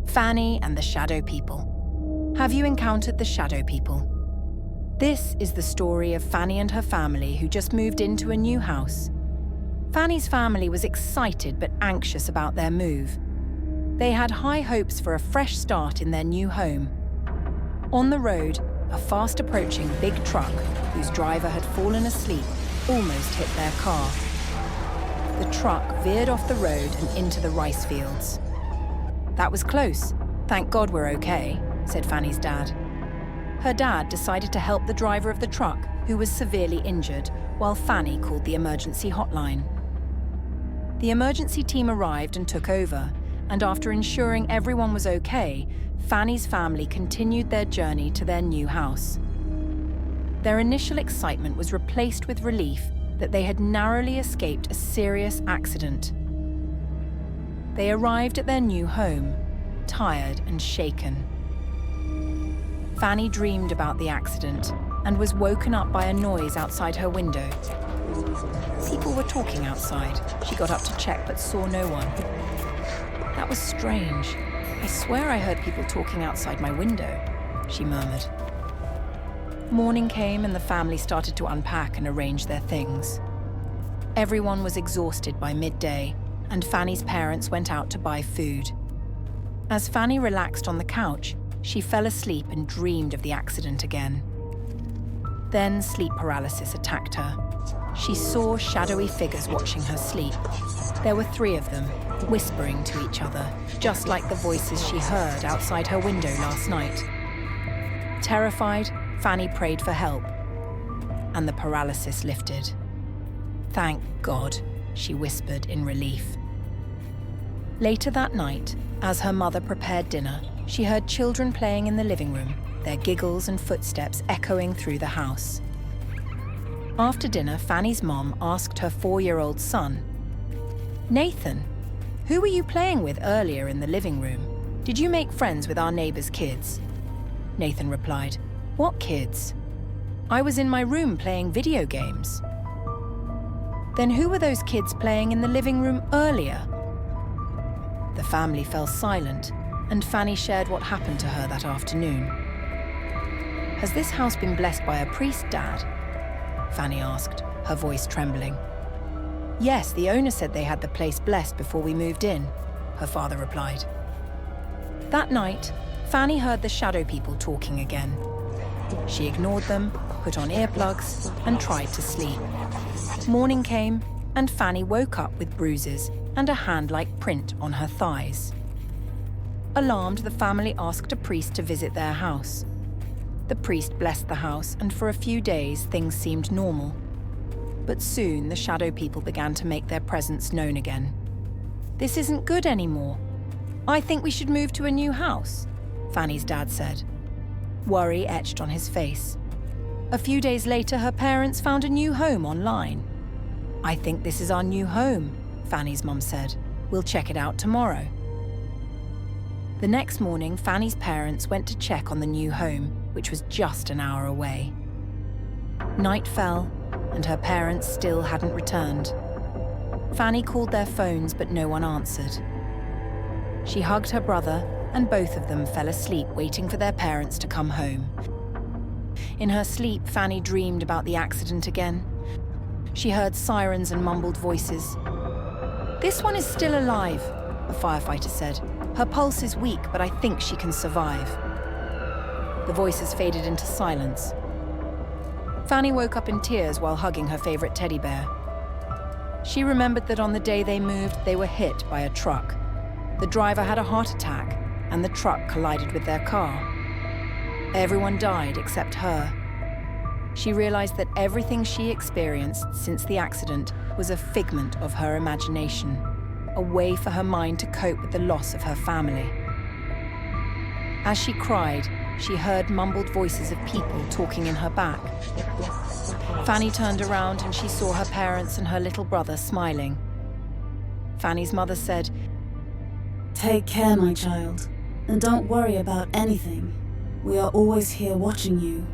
Fanny and the Shadow People. Have you encountered the Shadow People? This is the story of Fanny and her family who just moved into a new house. Fanny's family was excited but anxious about their move. They had high hopes for a fresh start in their new home. On the road, a fast-approaching big truck, whose driver had fallen asleep, almost hit their car. The truck veered off the road and into the rice fields. "That was close. Thank God we're okay," said Fanny's dad. Her dad decided to help the driver of the truck, who was severely injured, while Fanny called the emergency hotline. The emergency team arrived and took over, and after ensuring everyone was okay, Fanny's family continued their journey to their new house. Their initial excitement was replaced with relief that they had narrowly escaped a serious accident. They arrived at their new home, tired and shaken. Fanny dreamed about the accident and was woken up by a noise outside her window. People were talking outside. She got up to check but saw no one. "That was strange. I swear I heard people talking outside my window," she murmured. Morning came and the family started to unpack and arrange their things. Everyone was exhausted by midday, and Fanny's parents went out to buy food. As Fanny relaxed on the couch, she fell asleep and dreamed of the accident again. Then sleep paralysis attacked her. She saw shadowy figures watching her sleep. There were 3 of them, whispering to each other, just like the voices she heard outside her window last night. Terrified, Fanny prayed for help, and the paralysis lifted. "Thank God," she whispered in relief. Later that night, as her mother prepared dinner, she heard children playing in the living room, their giggles and footsteps echoing through the house. After dinner, Fanny's mom asked her 4-year-old son, "Nathan, who were you playing with earlier in the living room? Did you make friends with our neighbor's kids?" Nathan replied, "What kids? I was in my room playing video games." "Then who were those kids playing in the living room earlier?" The family fell silent, and Fanny shared what happened to her that afternoon. "Has this house been blessed by a priest, Dad?" Fanny asked, her voice trembling. "Yes, the owner said they had the place blessed before we moved in," her father replied. That night, Fanny heard the Shadow People talking again. She ignored them, put on earplugs, and tried to sleep. Morning came, and Fanny woke up with bruises and a hand-like print on her thighs. Alarmed, the family asked a priest to visit their house. The priest blessed the house, and for a few days things seemed normal. But soon the Shadow People began to make their presence known again. "This isn't good anymore. I think we should move to a new house," Fanny's dad said. Worry etched on his face. A few days later, her parents found a new home online. "I think this is our new home," Fanny's mum said. "We'll check it out tomorrow." The next morning, Fanny's parents went to check on the new home, which was just an hour away. Night fell, and her parents still hadn't returned. Fanny called their phones, but no one answered. She hugged her brother, and both of them fell asleep waiting for their parents to come home. In her sleep, Fanny dreamed about the accident again. She heard sirens and mumbled voices. "This one is still alive," a firefighter said. "Her pulse is weak, but I think she can survive." The voices faded into silence. Fanny woke up in tears while hugging her favorite teddy bear. She remembered that on the day they moved, they were hit by a truck. The driver had a heart attack, and the truck collided with their car. Everyone died except her. She realized that everything she experienced since the accident was a figment of her imagination, a way for her mind to cope with the loss of her family. As she cried, she heard mumbled voices of people talking in her back. Fanny turned around and she saw her parents and her little brother smiling. Fanny's mother said, "Take care, my child, and don't worry about anything. We are always here watching you."